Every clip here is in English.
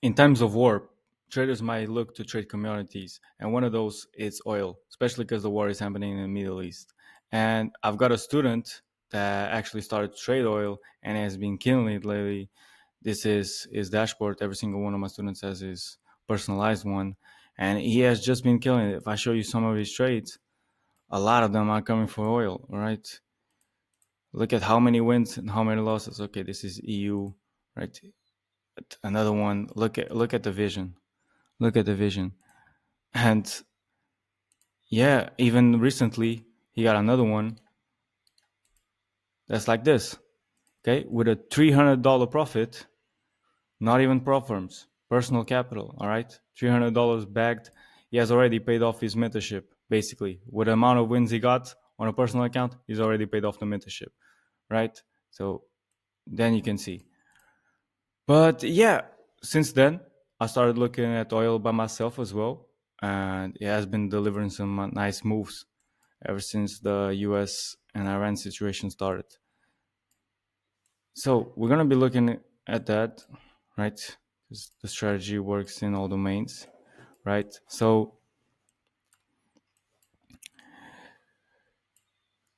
in times of war, traders might look to trade commodities, and one of those is oil, especially because the war is happening in the Middle East. And I've got a student that actually started to trade oil and has been killing it lately. This is his dashboard. Every single one of my students has his personalized one, and he has just been killing it. If I show you some of his trades, a lot of them are coming for oil. All right, look at how many wins and how many losses. Okay, this is EU, right? Another one. Look at the vision. Look at the vision. And yeah, even recently he got another one that's like this. Okay, with a $300 profit, not even prop firms, personal capital. All right, $300 bagged. He has already paid off his mentorship. Basically, with the amount of wins he got on a personal account, he's already paid off the mentorship. Right. So then you can see. But yeah, since then I started looking at oil by myself as well, and it has been delivering some nice moves ever since the US and Iran situation started. So we're gonna be looking at that, right? Because the strategy works in all domains, right? So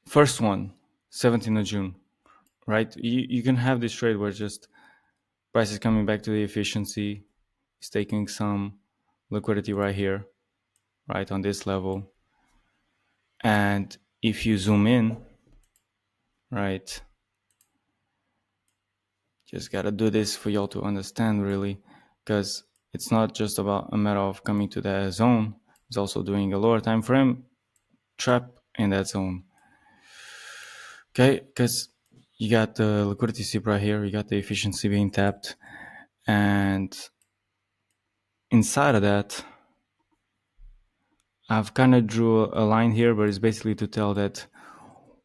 first one, 17th of June, right? You can have this trade where just price is coming back to the efficiency, it's taking some liquidity right here, right on this level. And if you zoom in, right, just gotta do this for y'all to understand really, because it's not just about a matter of coming to that zone, it's also doing a lower time frame trap in that zone. Okay, because you got the liquidity sweep right here, you got the efficiency being tapped, and inside of that I've kind of drew a line here, but it's basically to tell that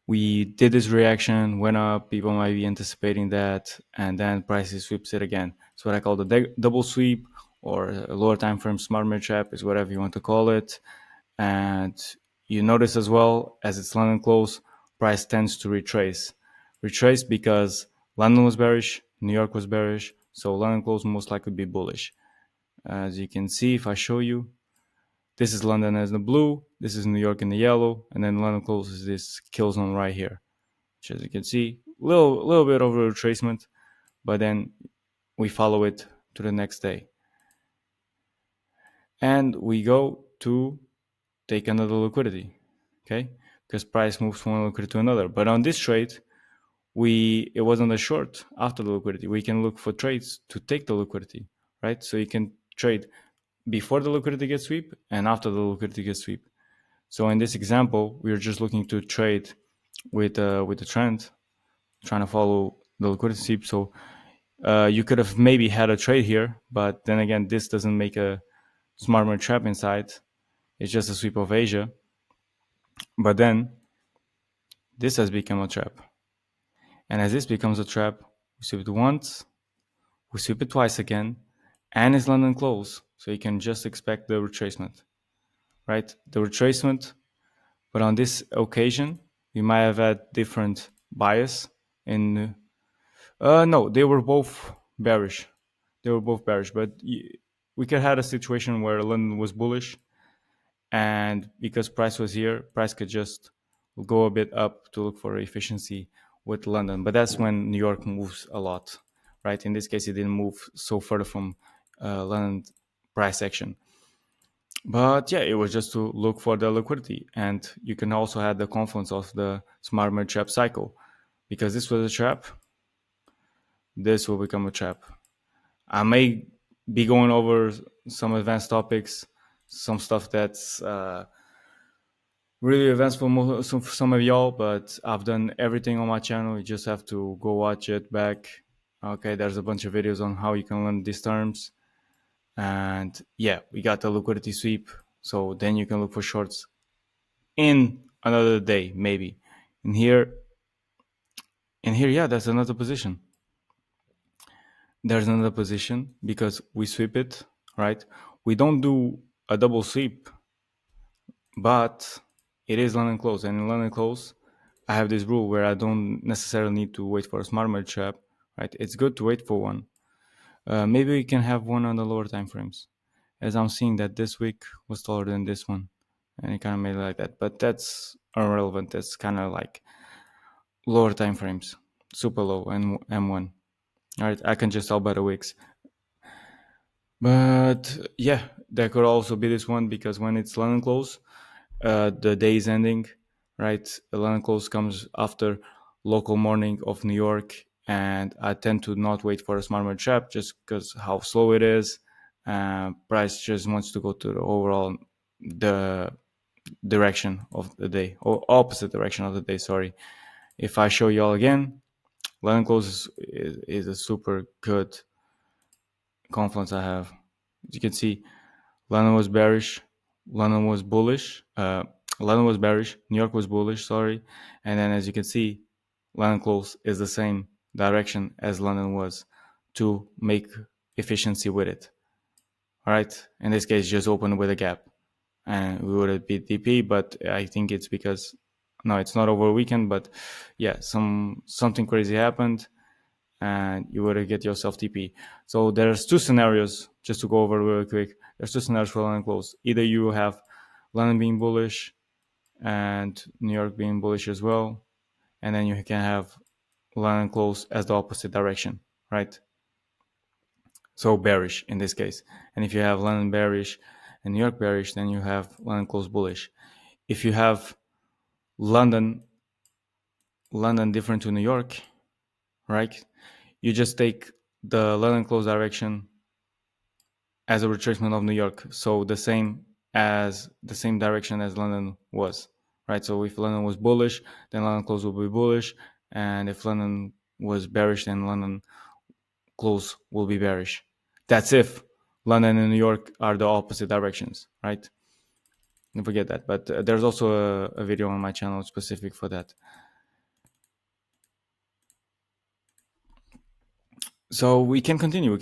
we did this reaction, went up, people might be anticipating that, and then prices sweeps it again. It's what I call the double sweep, or a lower time frame smart money trap, is whatever you want to call it. And you notice as well, as it's London close, price tends to retrace. Retrace because London was bearish, New York was bearish, so London close most likely be bullish. As you can see, if I show you, this is London as the blue, this is New York in the yellow, and then London closes this kill zone right here. Which, as you can see, little bit of a retracement, but then we follow it to the next day. And we go to take another liquidity, okay? Because price moves from one liquidity to another. But on this trade, it wasn't a short after the liquidity. We can look for trades to take the liquidity, right? So you can trade before the liquidity gets sweep and after the liquidity gets sweep. So in this example, we are just looking to trade with the trend, trying to follow the liquidity sweep. So you could have maybe had a trade here, but then again, this doesn't make a smart money trap inside. It's just a sweep of Asia. But then this has become a trap. And as this becomes a trap, we sweep it once, we sweep it twice again, and it's London close. So you can just expect the retracement, right? The retracement. But on this occasion, we might have had different bias in. No, they were both bearish. They were both bearish, but we could have a situation where London was bullish, and because price was here, price could just go a bit up to look for efficiency with London. But that's when New York moves a lot, right? In this case, it didn't move so further from London price action. But yeah, it was just to look for the liquidity, and you can also have the confluence of the smart money trap cycle, because this was a trap. This will become a trap. I may be going over some advanced topics, some stuff that's really advanced for some of y'all, but I've done everything on my channel. You just have to go watch it back. Okay, there's a bunch of videos on how you can learn these terms. And yeah, we got the liquidity sweep. So then you can look for shorts in another day, maybe. And here, yeah, that's another position. There's another position because we sweep it, right? We don't do a double sweep, but it is London close. And in London close, I have this rule where I don't necessarily need to wait for a smart money trap, right? It's good to wait for one, Maybe we can have one on the lower time frames, as I'm seeing that this week was taller than this one, and it kind of made it like that. But that's irrelevant. That's kind of like lower time frames, super low, and M1. All right, I can just tell by the wicks. But yeah, that could also be this one because when it's London close, the day is ending, right? The London close comes after local morning of New York, and I tend to not wait for a smart money trap just because how slow it is. Price just wants to go to the overall the direction of the day or opposite direction of the day. Sorry. If I show y'all again, London close is a super good confluence I have. As you can see, London was bearish, London was bullish, London was bearish, New York was bullish, sorry. And then as you can see, London close is the same direction as London was to make efficiency with it. All right, in this case, just open with a gap. And we would have beat DP, but I think it's because, no, it's not over a weekend, but yeah, something crazy happened and you would get yourself TP. So there's two scenarios, just to go over really quick. There's two scenarios for London close. Either you have London being bullish and New York being bullish as well, and then you can have London close as the opposite direction, right? So bearish in this case. And if you have London bearish and New York bearish, then you have London close bullish. If you have London different to New York, right? You just take the London close direction as a retracement of New York, so the same direction as London was, right? So if London was bullish, then London close will be bullish, and if London was bearish, then London close will be bearish. That's if London and New York are the opposite directions, right? Don't forget that. But there's also a video on my channel specific for that. So we can continue. We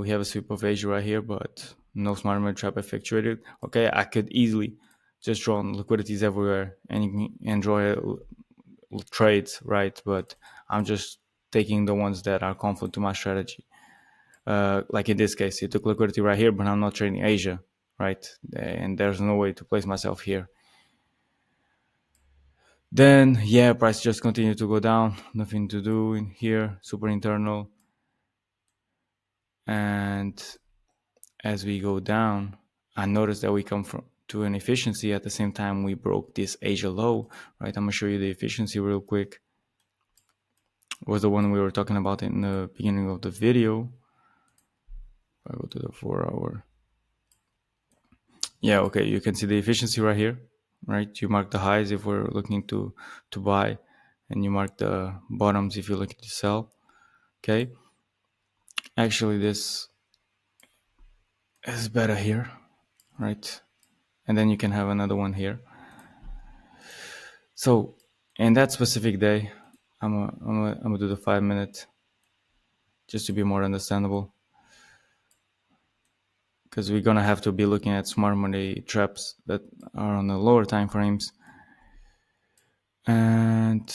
have a sweep of Asia right here, but no smart money trap effectuated. Okay, I could easily just draw on liquidities everywhere and draw trades, right? But I'm just taking the ones that are conflict to my strategy. Like in this case, it took liquidity right here, but I'm not trading Asia, right? And there's no way to place myself here. Then, yeah, price just continued to go down. Nothing to do in here. Super internal. And as we go down, I noticed that we come from to an efficiency at the same time we broke this Asia low, right? I'm gonna show you the efficiency real quick. It was the one we were talking about in the beginning of the video. If I go to the 4 hour. Yeah, okay, you can see the efficiency right here, right? You mark the highs if we're looking to buy, and you mark the bottoms if you're looking to sell. Okay. Actually, this is better here, right? And then you can have another one here. So in that specific day, I'm gonna do the 5 minute just to be more understandable, because we're gonna have to be looking at smart money traps that are on the lower time frames. And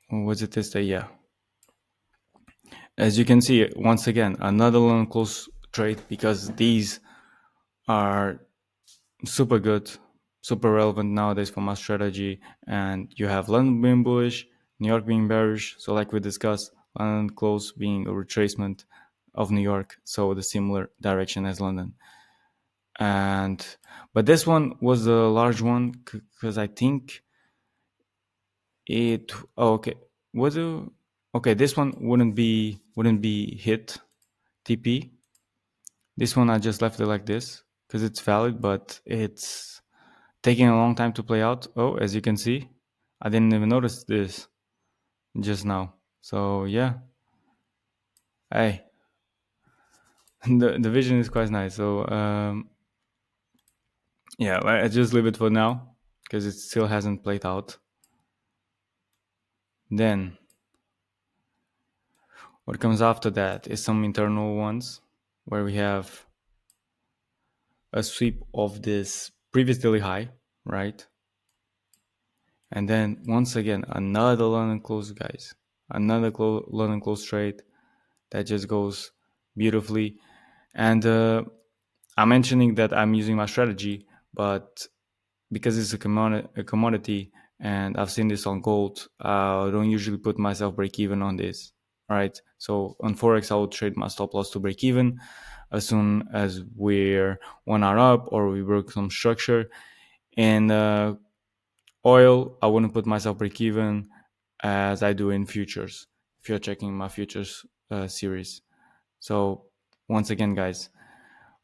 was it this day? Yeah. As you can see, once again, another long close trade because these are super good, super relevant nowadays for my strategy. And you have London being bullish, New York being bearish. So like we discussed, London close being a retracement of New York, so the similar direction as London. And but this one was a large one because I think it. Oh, okay. Was it okay? This one wouldn't be hit TP. This one I just left it like this because it's valid, but it's taking a long time to play out. Oh, as you can see, I didn't even notice this just now. So yeah, hey, the vision is quite nice. So yeah, I just leave it for now because it still hasn't played out. Then what comes after that is some internal ones where we have a sweep of this previous daily high, right? And then once again, another London close, guys. another London close trade that just goes beautifully. And I'm mentioning that I'm using my strategy, but because it's a commodity, and I've seen this on gold, I don't usually put myself break even on this. All right. So on forex, I will trade my stop loss to break even as soon as we're 1 hour up or we broke some structure. And oil, I wouldn't put myself break even as I do in futures. If you're checking my futures series, so once again, guys,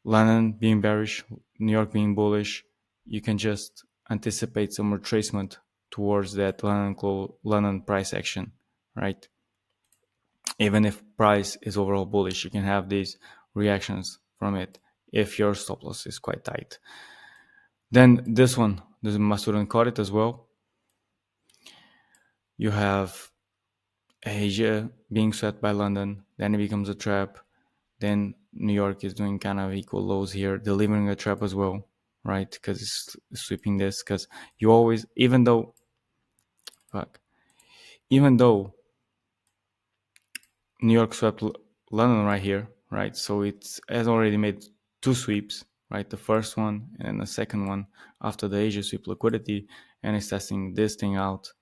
London being bearish, New York being bullish, you can just anticipate some retracement towards that London price action, right? Even if price is overall bullish, you can have these reactions from it if your stop loss is quite tight. Then this my student caught it as well. You have Asia being swept by London, then it becomes a trap. Then New York is doing kind of equal lows here, delivering a trap as well, right? Because it's sweeping this. Because you always, fuck, even though New York swept London right here, right? So it has already made two sweeps, right? The first one and then the second one after the Asia sweep liquidity, and it's testing this thing out.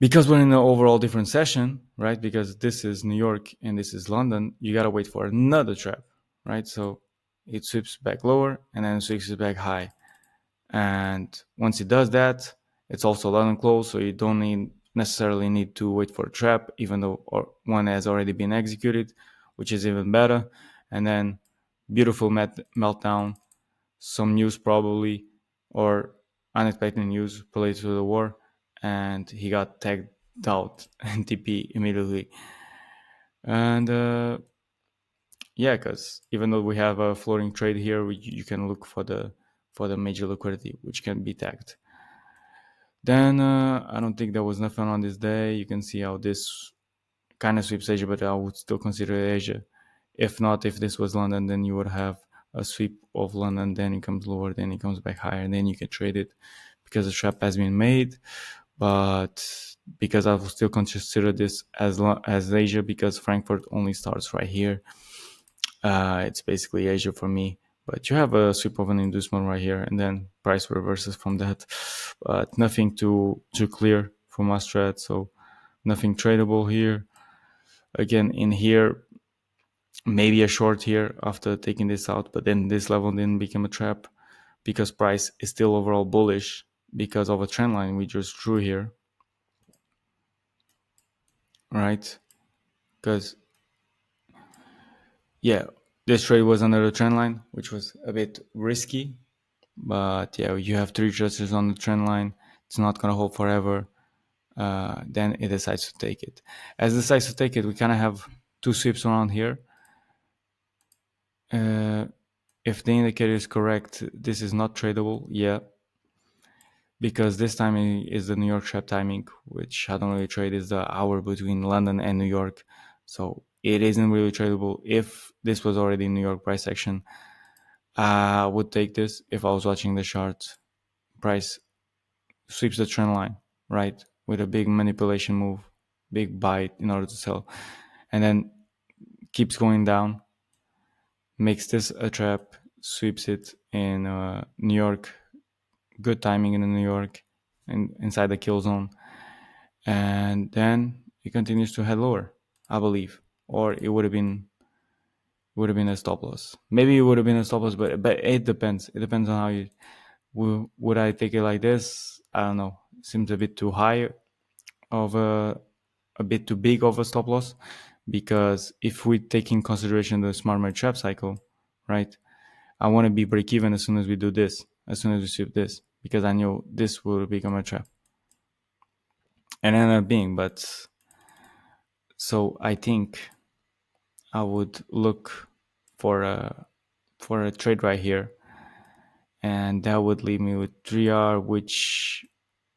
Because we're in an overall different session, right? Because this is New York and this is London, you gotta wait for another trap, right? So it sweeps back lower and then sweeps back high. And once it does that, it's also London close, so you don't necessarily need to wait for a trap, even though one has already been executed, which is even better. And then beautiful meltdown, some news probably, or unexpected news related to the war, and he got tagged out in TP immediately. And yeah, because even though we have a floating trade here, you can look for the major liquidity, which can be tagged. Then I don't think there was nothing on this day. You can see how this kind of sweeps Asia, but I would still consider it Asia. If not, if this was London, then you would have a sweep of London, then it comes lower, then it comes back higher, and then you can trade it because the trap has been made. But because I will still consider this as Asia, because Frankfurt only starts right here, it's basically Asia for me. But you have a sweep of an inducement right here, and then price reverses from that. But nothing too clear for my strat, so nothing tradable here. Again, in here, maybe a short here after taking this out, but then this level didn't become a trap because price is still overall bullish because of a trend line we just drew here, right? Because yeah, this trade was under the trend line, which was a bit risky, but yeah, you have three trusses on the trend line. It's not gonna hold forever. Then it decides to take it. As it decides to take it, we kind of have two sweeps around here. If the indicator is correct, this is not tradable. Yeah, because this timing is the New York trap timing, which I don't really trade. Is the hour between London and New York, so it isn't really tradable. If this was already New York price action, I would take this if I was watching the chart. Price sweeps the trend line, right, with a big manipulation move, big buy in order to sell, and then keeps going down, makes this a trap, sweeps it in New York. Good timing in New York, and inside the kill zone, and then it continues to head lower, I believe, or it would have been a stop loss. Maybe it would have been a stop loss, but it depends. It depends on how you would I take it like this. I don't know. It seems a bit too high of a bit too big of a stop loss, because if we take in consideration the smart money trap cycle, right? I want to be break even as soon as we do this, as soon as we sweep this, because I know this will become a trap and end up being. But so I think I would look for a trade right here, and that would leave me with 3R, which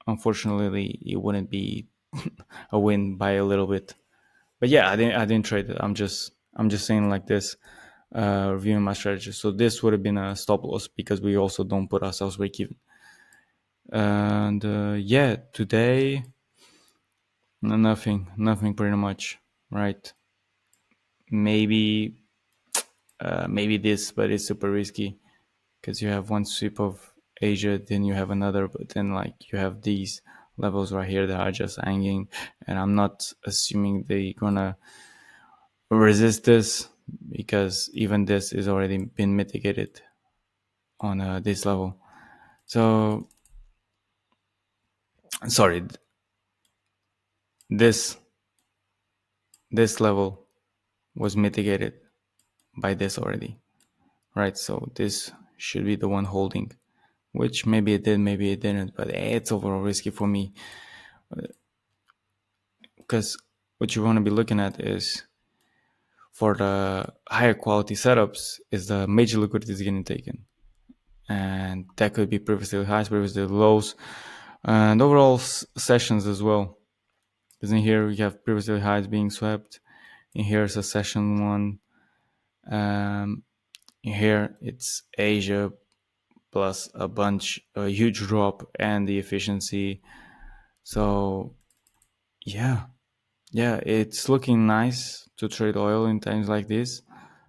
unfortunately it wouldn't be a win by a little bit. But yeah, I didn't trade it. I'm just saying like this, reviewing my strategy. So this would have been a stop loss because we also don't put ourselves break even. And yeah, today Nothing pretty much, right? Maybe maybe this, but it's super risky because you have one sweep of Asia, then you have another, but then like you have these levels right here that are just hanging, and I'm not assuming they gonna resist this because even this is already been mitigated on this level. So sorry, this this level was mitigated by this already, right? So this should be the one holding, which maybe it did, maybe it didn't, but it's overall risky for me because what you want to be looking at is for the higher quality setups is the major liquidity is getting taken, and that could be previously highs, previously lows, and overall sessions as well. Because in here we have previously highs being swept. In here is a session one. In here it's Asia plus a huge drop and the efficiency. So yeah, it's looking nice to trade oil in times like this.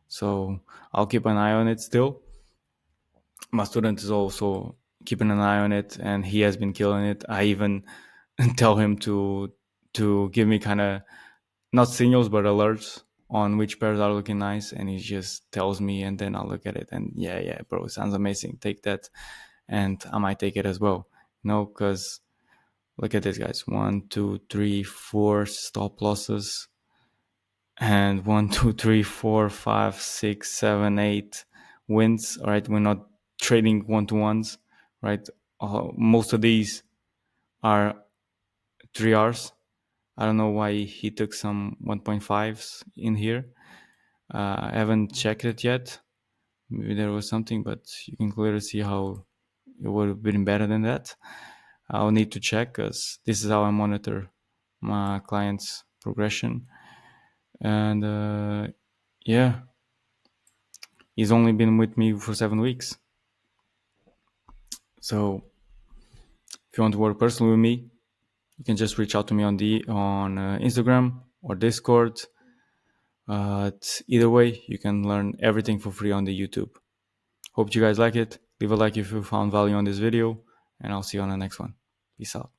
So I'll keep an eye on it still. My student is also keeping an eye on it, and he has been killing it. I even tell him to give me kind of not signals but alerts on which pairs are looking nice, and he just tells me, and then I'll look at it and yeah, bro, sounds amazing. Take that, and I might take it as well. Because look at this, guys. 1, 2, 3, 4 stop losses, and 1, 2, 3, 4, 5, 6, 7, 8 wins. All right, we're not trading one to ones, right? Most of these are 3Rs. I don't know why he took some 1.5s in here. I haven't checked it yet. Maybe there was something, but you can clearly see how it would have been better than that. I'll need to check because this is how I monitor my clients' progression. And yeah, he's only been with me for 7 weeks. So if you want to work personally with me, you can just reach out to me on Instagram or Discord. Either way, you can learn everything for free on the YouTube. Hope you guys like it. Leave a like if you found value on this video, and I'll see you on the next one. Peace out.